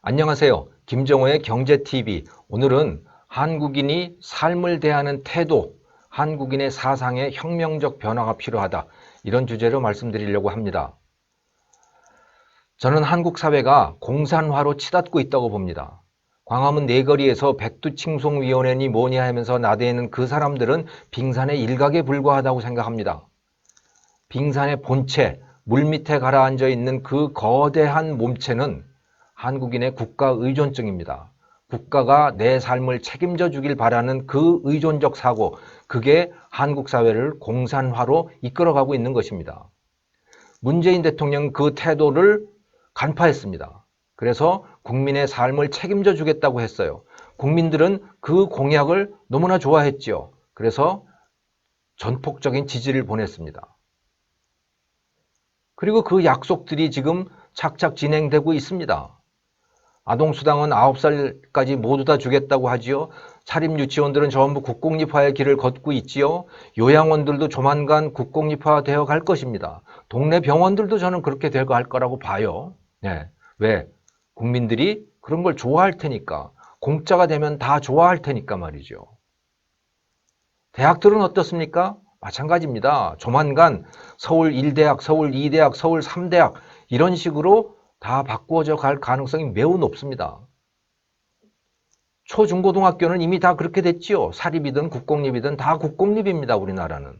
안녕하세요. 김정호의 경제TV. 오늘은 한국인이 삶을 대하는 태도, 한국인의 사상에 혁명적 변화가 필요하다. 이런 주제로 말씀드리려고 합니다. 저는 한국 사회가 공산화로 치닫고 있다고 봅니다. 광화문 네거리에서 백두칭송위원회니 뭐니 하면서 나대는 그 사람들은 빙산의 일각에 불과하다고 생각합니다. 빙산의 본체, 물밑에 가라앉아 있는 그 거대한 몸체는 한국인의 국가 의존증입니다. 국가가 내 삶을 책임져 주길 바라는 그 의존적 사고, 그게 한국 사회를 공산화로 이끌어가고 있는 것입니다. 문재인 대통령은 그 태도를 간파했습니다. 그래서 국민의 삶을 책임져 주겠다고 했어요. 국민들은 그 공약을 너무나 좋아했지요. 그래서 전폭적인 지지를 보냈습니다. 그리고 그 약속들이 지금 착착 진행되고 있습니다. 아동수당은 9살까지 모두 다 주겠다고 하지요. 사립유치원들은 전부 국공립화의 길을 걷고 있지요. 요양원들도 조만간 국공립화 되어 갈 것입니다. 동네 병원들도 저는 그렇게 되어 갈 거라고 봐요. 네. 왜? 국민들이 그런 걸 좋아할 테니까. 공짜가 되면 다 좋아할 테니까 말이죠. 대학들은 어떻습니까? 마찬가지입니다. 조만간 서울 1대학, 서울 2대학, 서울 3대학 이런 식으로 다 바꾸어져 갈 가능성이 매우 높습니다. 초중고등학교는 이미 다 그렇게 됐지요. 사립이든 국공립이든 다 국공립입니다. 우리나라는.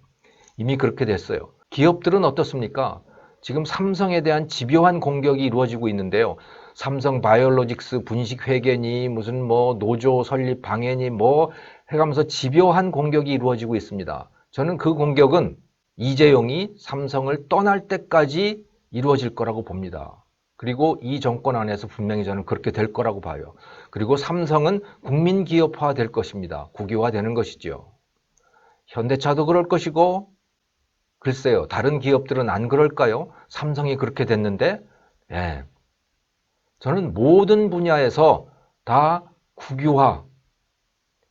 이미 그렇게 됐어요. 기업들은 어떻습니까? 지금 삼성에 대한 집요한 공격이 이루어지고 있는데요. 삼성 바이오로직스 분식회계니 무슨 뭐 노조 설립 방해니 뭐 해가면서 집요한 공격이 이루어지고 있습니다. 저는 그 공격은 이재용이 삼성을 떠날 때까지 이루어질 거라고 봅니다. 그리고 이 정권 안에서 분명히 저는 그렇게 될 거라고 봐요. 그리고 삼성은 국민기업화 될 것입니다. 국유화 되는 것이죠. 현대차도 그럴 것이고 글쎄요. 다른 기업들은 안 그럴까요? 삼성이 그렇게 됐는데 예. 저는 모든 분야에서 다 국유화,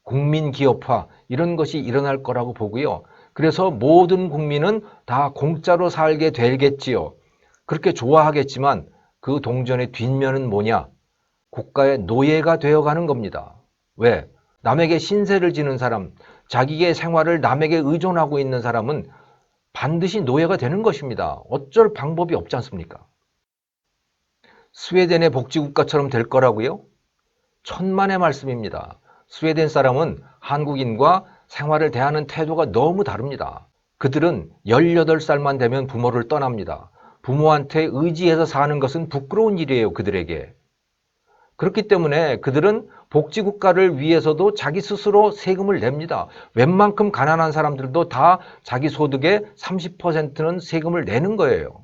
국민기업화 이런 것이 일어날 거라고 보고요. 그래서 모든 국민은 다 공짜로 살게 되겠지요. 그렇게 좋아하겠지만 그 동전의 뒷면은 뭐냐? 국가의 노예가 되어가는 겁니다. 왜? 남에게 신세를 지는 사람, 자기의 생활을 남에게 의존하고 있는 사람은 반드시 노예가 되는 것입니다. 어쩔 방법이 없지 않습니까? 스웨덴의 복지국가처럼 될 거라고요? 천만의 말씀입니다. 스웨덴 사람은 한국인과 생활을 대하는 태도가 너무 다릅니다. 그들은 18살만 되면 부모를 떠납니다. 부모한테 의지해서 사는 것은 부끄러운 일이에요, 그들에게. 그렇기 때문에 그들은 복지국가를 위해서도 자기 스스로 세금을 냅니다. 웬만큼 가난한 사람들도 다 자기 소득의 30%는 세금을 내는 거예요.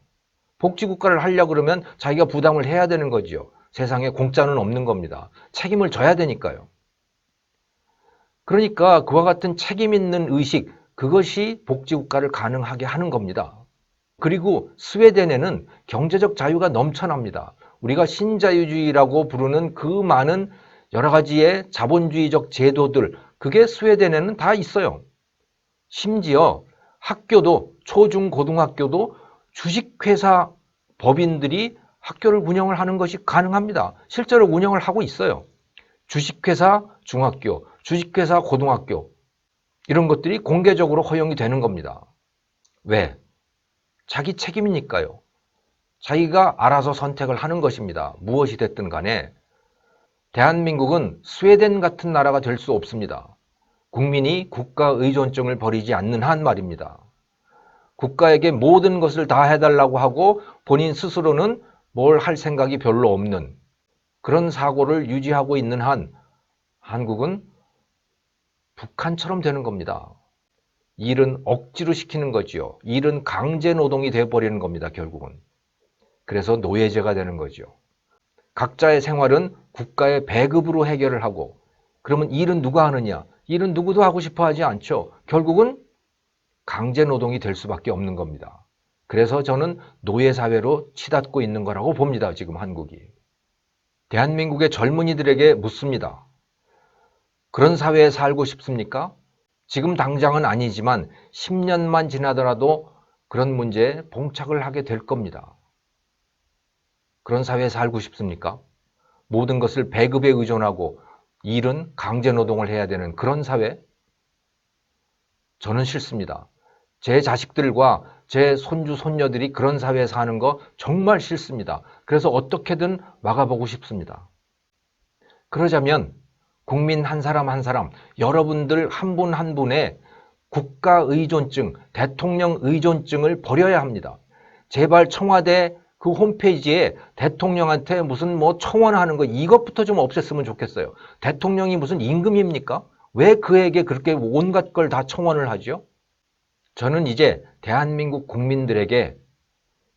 복지국가를 하려고 그러면 자기가 부담을 해야 되는 거지요. 세상에 공짜는 없는 겁니다. 책임을 져야 되니까요. 그러니까 그와 같은 책임 있는 의식, 그것이 복지국가를 가능하게 하는 겁니다. 그리고 스웨덴에는 경제적 자유가 넘쳐납니다. 우리가 신자유주의라고 부르는 그 많은 여러 가지의 자본주의적 제도들, 그게 스웨덴에는 다 있어요. 심지어 학교도, 초중고등학교도 주식회사 법인들이 학교를 운영을 하는 것이 가능합니다. 실제로 운영을 하고 있어요. 주식회사 중학교, 주식회사 고등학교 이런 것들이 공개적으로 허용이 되는 겁니다. 왜? 자기 책임이니까요. 자기가 알아서 선택을 하는 것입니다. 무엇이 됐든 간에 대한민국은 스웨덴 같은 나라가 될 수 없습니다. 국민이 국가 의존증을 버리지 않는 한 말입니다. 국가에게 모든 것을 다 해달라고 하고 본인 스스로는 뭘 할 생각이 별로 없는 그런 사고를 유지하고 있는 한 한국은 북한처럼 되는 겁니다. 일은 억지로 시키는 거지요. 일은 강제 노동이 되어버리는 겁니다. 결국은. 그래서 노예제가 되는 거죠. 각자의 생활은 국가의 배급으로 해결을 하고 그러면 일은 누가 하느냐? 일은 누구도 하고 싶어 하지 않죠. 결국은 강제 노동이 될 수밖에 없는 겁니다. 그래서 저는 노예사회로 치닫고 있는 거라고 봅니다. 지금 한국이. 대한민국의 젊은이들에게 묻습니다. 그런 사회에 살고 싶습니까? 지금 당장은 아니지만 10년만 지나더라도 그런 문제에 봉착을 하게 될 겁니다. 그런 사회에 살고 싶습니까? 모든 것을 배급에 의존하고 일은 강제노동을 해야 되는 그런 사회? 저는 싫습니다. 제 자식들과 제 손주, 손녀들이 그런 사회에 사는 거 정말 싫습니다. 그래서 어떻게든 막아보고 싶습니다. 그러자면 국민 한 사람 한 사람, 여러분들 한 분 한 분의 국가 의존증, 대통령 의존증을 버려야 합니다. 제발 청와대 그 홈페이지에 대통령한테 무슨 뭐 청원하는 거 이것부터 좀 없앴으면 좋겠어요. 대통령이 무슨 임금입니까? 왜 그에게 그렇게 온갖 걸 다 청원을 하죠? 저는 이제 대한민국 국민들에게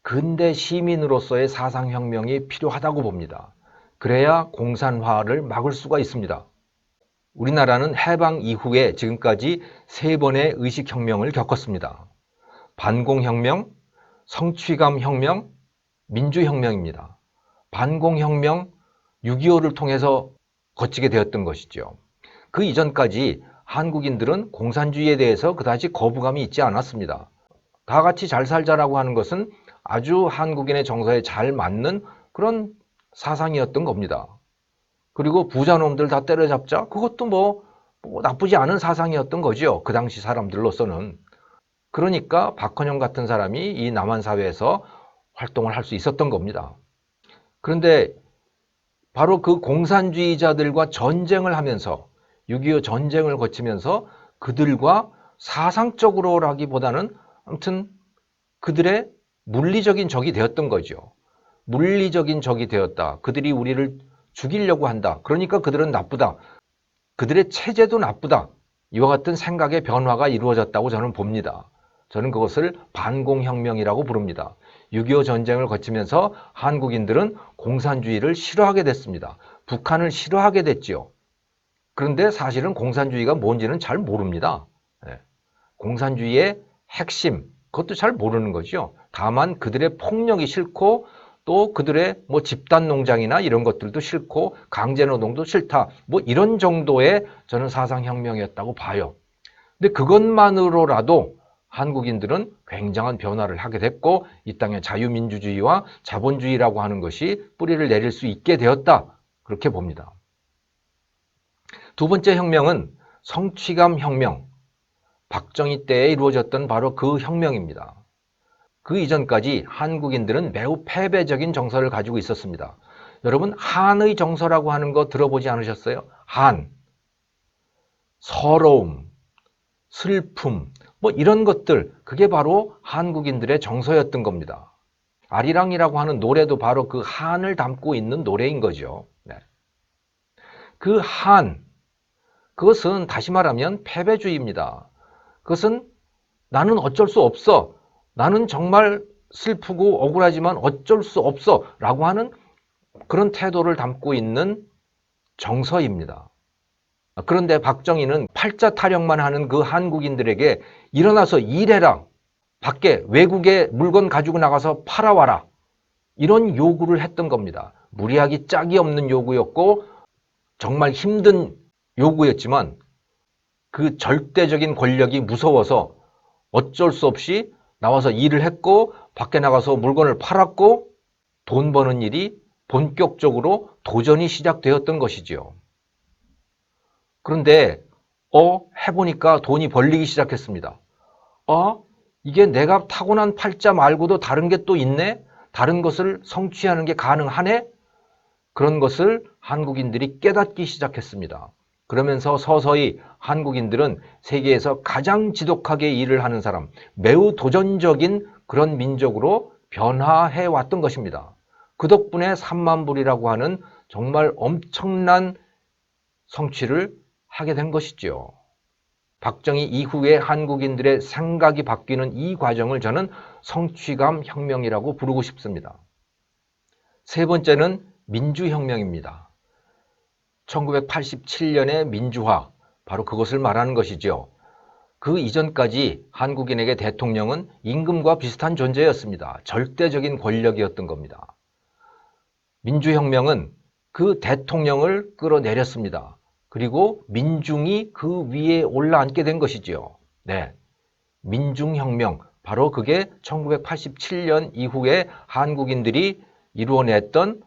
근대 시민으로서의 사상혁명이 필요하다고 봅니다. 그래야 공산화를 막을 수가 있습니다. 우리나라는 해방 이후에 지금까지 3번의 의식혁명을 겪었습니다. 반공혁명, 성취감혁명, 민주혁명입니다. 반공혁명 6.25를 통해서 거치게 되었던 것이죠. 그 이전까지 한국인들은 공산주의에 대해서 그다지 거부감이 있지 않았습니다. 다 같이 잘 살자라고 하는 것은 아주 한국인의 정서에 잘 맞는 그런 사상이었던 겁니다. 그리고 부자놈들 다 때려잡자? 그것도 뭐 나쁘지 않은 사상이었던 거죠. 그 당시 사람들로서는. 그러니까 박헌영 같은 사람이 이 남한 사회에서 활동을 할 수 있었던 겁니다. 그런데 바로 그 공산주의자들과 전쟁을 하면서 6.25 전쟁을 거치면서 그들과 사상적으로라기보다는 아무튼 그들의 물리적인 적이 되었던 거죠. 물리적인 적이 되었다. 그들이 우리를 죽이려고 한다. 그러니까 그들은 나쁘다. 그들의 체제도 나쁘다. 이와 같은 생각의 변화가 이루어졌다고 저는 봅니다. 저는 그것을 반공혁명이라고 부릅니다. 6.25 전쟁을 거치면서 한국인들은 공산주의를 싫어하게 됐습니다. 북한을 싫어하게 됐지요. 그런데 사실은 공산주의가 뭔지는 잘 모릅니다. 공산주의의 핵심, 그것도 잘 모르는 거죠. 다만 그들의 폭력이 싫고 또 그들의 뭐 집단 농장이나 이런 것들도 싫고 강제노동도 싫다. 뭐 이런 정도의 저는 사상혁명이었다고 봐요. 근데 그것만으로라도 한국인들은 굉장한 변화를 하게 됐고 이 땅에 자유민주주의와 자본주의라고 하는 것이 뿌리를 내릴 수 있게 되었다. 그렇게 봅니다. 두 번째 혁명은 성취감 혁명. 박정희 때에 이루어졌던 바로 그 혁명입니다. 그 이전까지 한국인들은 매우 패배적인 정서를 가지고 있었습니다. 여러분 한의 정서라고 하는 거 들어보지 않으셨어요? 한, 서러움, 슬픔 뭐 이런 것들 그게 바로 한국인들의 정서였던 겁니다. 아리랑이라고 하는 노래도 바로 그 한을 담고 있는 노래인 거죠. 네. 그 한, 그것은 다시 말하면 패배주의입니다. 그것은 나는 어쩔 수 없어. 나는 정말 슬프고 억울하지만 어쩔 수 없어. 라고 하는 그런 태도를 담고 있는 정서입니다. 그런데 박정희는 팔자 타령만 하는 그 한국인들에게 일어나서 일해라. 밖에 외국에 물건 가지고 나가서 팔아와라. 이런 요구를 했던 겁니다. 무리하기 짝이 없는 요구였고 정말 힘든 요구였지만 그 절대적인 권력이 무서워서 어쩔 수 없이 나와서 일을 했고 밖에 나가서 물건을 팔았고 돈 버는 일이 본격적으로 도전이 시작되었던 것이지요. 그런데 해보니까 돈이 벌리기 시작했습니다. 이게 내가 타고난 팔자 말고도 다른 게 또 있네? 다른 것을 성취하는 게 가능하네? 그런 것을 한국인들이 깨닫기 시작했습니다. 그러면서 서서히 한국인들은 세계에서 가장 지독하게 일을 하는 사람, 매우 도전적인 그런 민족으로 변화해 왔던 것입니다. 그 덕분에 3만 불이라고 하는 정말 엄청난 성취를 하게 된 것이죠. 박정희 이후에 한국인들의 생각이 바뀌는 이 과정을 저는 성취감 혁명이라고 부르고 싶습니다. 세 번째는 민주혁명입니다. 1987년의 민주화, 바로 그것을 말하는 것이죠. 그 이전까지 한국인에게 대통령은 임금과 비슷한 존재였습니다. 절대적인 권력이었던 겁니다. 민주혁명은 그 대통령을 끌어내렸습니다. 그리고 민중이 그 위에 올라앉게 된 것이죠. 네, 민중혁명, 바로 그게 1987년 이후에 한국인들이 이루어냈던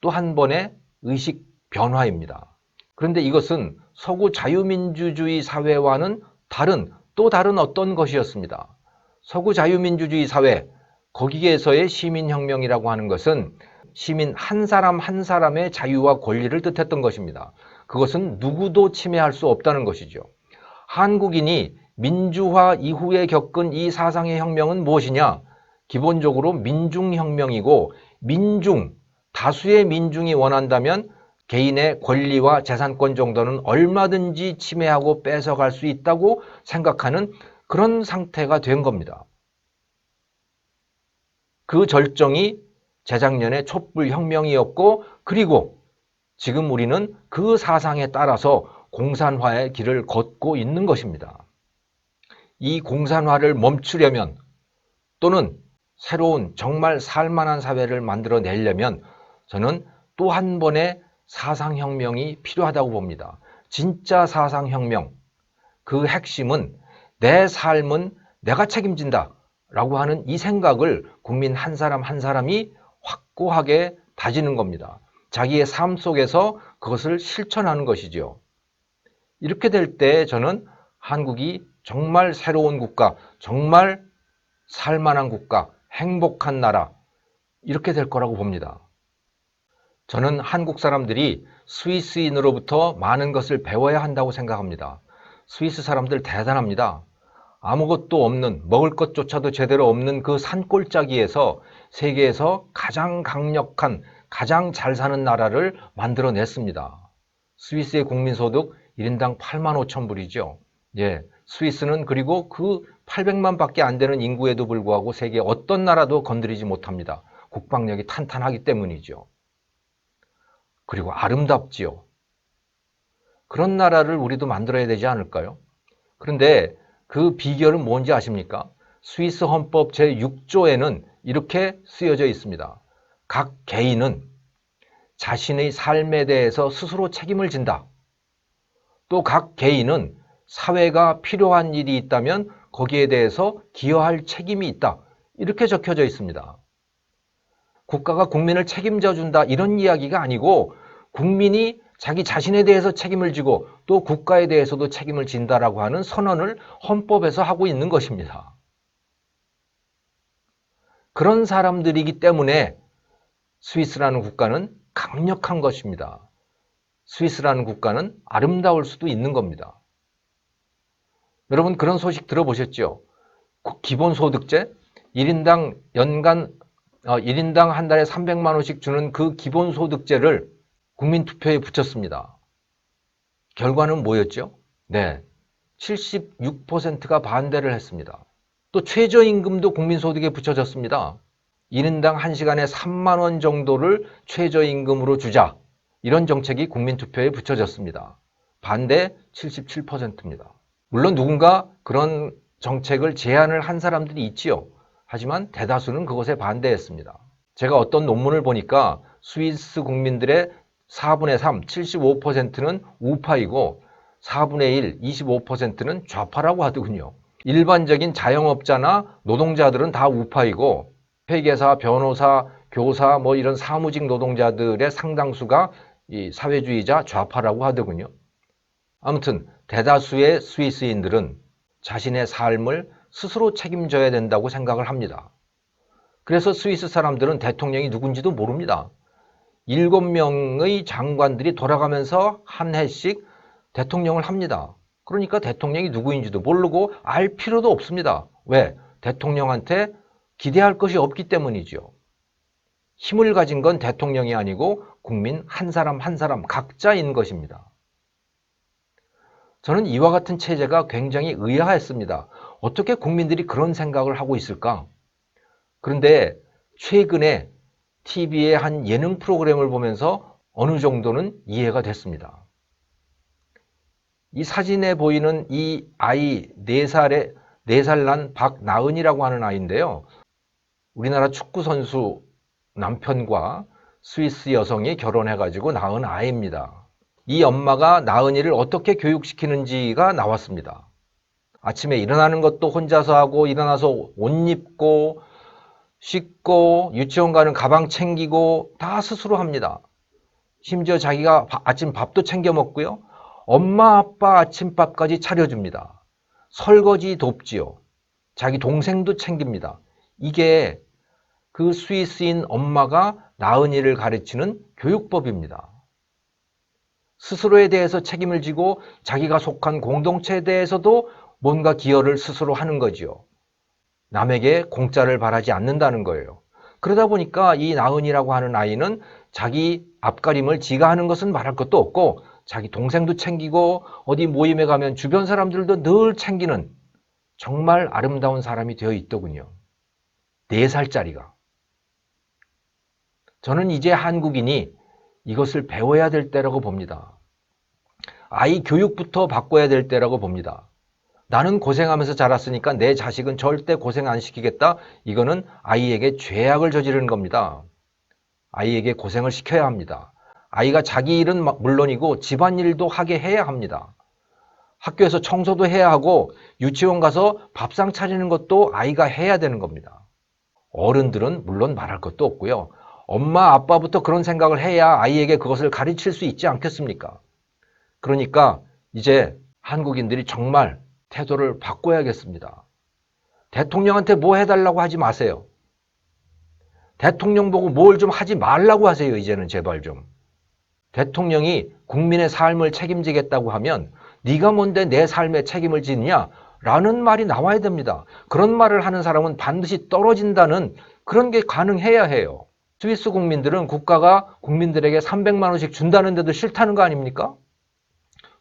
또 한 번의 의식 변화입니다. 그런데 이것은 서구 자유민주주의 사회와는 또 다른 어떤 것이었습니다. 서구 자유민주주의 사회, 거기에서의 시민혁명이라고 하는 것은 시민 한 사람 한 사람의 자유와 권리를 뜻했던 것입니다. 그것은 누구도 침해할 수 없다는 것이죠. 한국인이 민주화 이후에 겪은 이 사상의 혁명은 무엇이냐? 기본적으로 민중혁명이고, 다수의 민중이 원한다면 개인의 권리와 재산권 정도는 얼마든지 침해하고 뺏어갈 수 있다고 생각하는 그런 상태가 된 겁니다. 그 절정이 재작년의 촛불혁명이었고, 그리고 지금 우리는 그 사상에 따라서 공산화의 길을 걷고 있는 것입니다. 이 공산화를 멈추려면, 또는 새로운 정말 살만한 사회를 만들어내려면 저는 또 한 번의 사상혁명이 필요하다고 봅니다. 진짜 사상혁명, 그 핵심은 내 삶은 내가 책임진다 라고 하는 이 생각을 국민 한 사람 한 사람이 확고하게 다지는 겁니다. 자기의 삶 속에서 그것을 실천하는 것이죠. 이렇게 될 때 저는 한국이 정말 새로운 국가, 정말 살만한 국가, 행복한 나라, 이렇게 될 거라고 봅니다. 저는 한국 사람들이 스위스인으로부터 많은 것을 배워야 한다고 생각합니다. 스위스 사람들 대단합니다. 아무것도 없는, 먹을 것조차도 제대로 없는 그 산골짜기에서 세계에서 가장 강력한, 가장 잘 사는 나라를 만들어냈습니다. 스위스의 국민소득 1인당 85,000불이죠. 예, 스위스는 그리고 그 800만 밖에 안 되는 인구에도 불구하고 세계 어떤 나라도 건드리지 못합니다. 국방력이 탄탄하기 때문이죠. 그리고 아름답지요. 그런 나라를 우리도 만들어야 되지 않을까요? 그런데 그 비결은 뭔지 아십니까? 스위스 헌법 제6조에는 이렇게 쓰여져 있습니다. 각 개인은 자신의 삶에 대해서 스스로 책임을 진다. 또 각 개인은 사회가 필요한 일이 있다면 거기에 대해서 기여할 책임이 있다. 이렇게 적혀져 있습니다. 국가가 국민을 책임져 준다 이런 이야기가 아니고, 국민이 자기 자신에 대해서 책임을 지고 또 국가에 대해서도 책임을 진다라고 하는 선언을 헌법에서 하고 있는 것입니다. 그런 사람들이기 때문에 스위스라는 국가는 강력한 것입니다. 스위스라는 국가는 아름다울 수도 있는 겁니다. 여러분 그런 소식 들어보셨죠? 기본소득제 1인당 한 달에 300만 원씩 주는 그 기본소득제를 국민투표에 붙였습니다. 결과는 뭐였죠? 네, 76%가 반대를 했습니다. 또 최저임금도 국민소득에 붙여졌습니다. 1인당 1시간에 3만 원 정도를 최저임금으로 주자. 이런 정책이 국민투표에 붙여졌습니다. 반대 77%입니다. 물론 누군가 그런 정책을 제안을 한 사람들이 있지요. 하지만 대다수는 그것에 반대했습니다. 제가 어떤 논문을 보니까 스위스 국민들의 4분의 3, 75%는 우파이고 4분의 1, 25%는 좌파라고 하더군요. 일반적인 자영업자나 노동자들은 다 우파이고 회계사, 변호사, 교사 뭐 이런 사무직 노동자들의 상당수가 이 사회주의자 좌파라고 하더군요. 아무튼 대다수의 스위스인들은 자신의 삶을 스스로 책임져야 된다고 생각을 합니다. 그래서 스위스 사람들은 대통령이 누군지도 모릅니다. 7명의 장관들이 돌아가면서 한 해씩 대통령을 합니다. 그러니까 대통령이 누구인지도 모르고 알 필요도 없습니다. 왜? 대통령한테 기대할 것이 없기 때문이죠. 힘을 가진 건 대통령이 아니고 국민 한 사람 한 사람 각자인 것입니다. 저는 이와 같은 체제가 굉장히 의아했습니다. 어떻게 국민들이 그런 생각을 하고 있을까? 그런데 최근에 TV의 한 예능 프로그램을 보면서 어느 정도는 이해가 됐습니다. 이 사진에 보이는 이 아이 4살 난 박나은이라고 하는 아이인데요. 우리나라 축구선수 남편과 스위스 여성이 결혼해가지고 낳은 아이입니다. 이 엄마가 나은이를 어떻게 교육시키는지가 나왔습니다. 아침에 일어나는 것도 혼자서 하고, 일어나서 옷 입고 씻고 유치원 가는 가방 챙기고 다 스스로 합니다. 심지어 자기가 아침 밥도 챙겨 먹고요. 엄마 아빠 아침밥까지 차려줍니다. 설거지 돕지요. 자기 동생도 챙깁니다. 이게 그 스위스인 엄마가 나은이를 가르치는 교육법입니다. 스스로에 대해서 책임을 지고 자기가 속한 공동체에 대해서도 뭔가 기여를 스스로 하는 거지요. 남에게 공짜를 바라지 않는다는 거예요. 그러다 보니까 이 나은이라고 하는 아이는 자기 앞가림을 지가 하는 것은 말할 것도 없고 자기 동생도 챙기고 어디 모임에 가면 주변 사람들도 늘 챙기는 정말 아름다운 사람이 되어 있더군요. 4살짜리가. 저는 이제 한국인이 이것을 배워야 될 때라고 봅니다. 아이 교육부터 바꿔야 될 때라고 봅니다. 나는 고생하면서 자랐으니까 내 자식은 절대 고생 안 시키겠다. 이거는 아이에게 죄악을 저지르는 겁니다. 아이에게 고생을 시켜야 합니다. 아이가 자기 일은 물론이고 집안일도 하게 해야 합니다. 학교에서 청소도 해야 하고 유치원 가서 밥상 차리는 것도 아이가 해야 되는 겁니다. 어른들은 물론 말할 것도 없고요. 엄마 아빠부터 그런 생각을 해야 아이에게 그것을 가르칠 수 있지 않겠습니까? 그러니까 이제 한국인들이 정말 태도를 바꿔야겠습니다. 대통령한테 뭐 해달라고 하지 마세요. 대통령 보고 뭘 좀 하지 말라고 하세요. 이제는 제발 좀. 대통령이 국민의 삶을 책임지겠다고 하면 네가 뭔데 내 삶에 책임을 지느냐? 라는 말이 나와야 됩니다. 그런 말을 하는 사람은 반드시 떨어진다는 그런 게 가능해야 해요. 스위스 국민들은 국가가 국민들에게 300만 원씩 준다는데도 싫다는 거 아닙니까?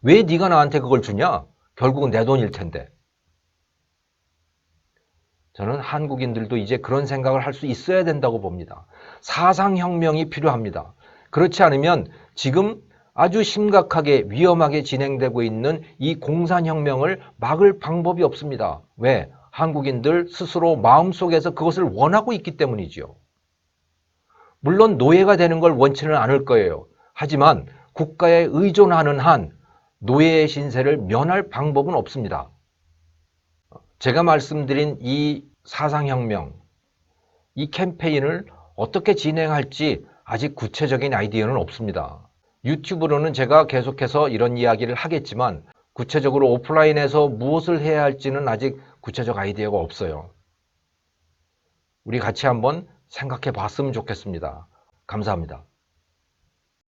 왜 네가 나한테 그걸 주냐? 결국은 내 돈일 텐데. 저는 한국인들도 이제 그런 생각을 할 수 있어야 된다고 봅니다. 사상혁명이 필요합니다. 그렇지 않으면 지금 아주 심각하게 위험하게 진행되고 있는 이 공산혁명을 막을 방법이 없습니다. 왜? 한국인들 스스로 마음속에서 그것을 원하고 있기 때문이지요. 물론 노예가 되는 걸 원치는 않을 거예요. 하지만 국가에 의존하는 한 노예의 신세를 면할 방법은 없습니다. 제가 말씀드린 이 사상혁명, 이 캠페인을 어떻게 진행할지 아직 구체적인 아이디어는 없습니다. 유튜브로는 제가 계속해서 이런 이야기를 하겠지만 구체적으로 오프라인에서 무엇을 해야 할지는 아직 구체적 아이디어가 없어요. 우리 같이 한번 생각해 봤으면 좋겠습니다. 감사합니다.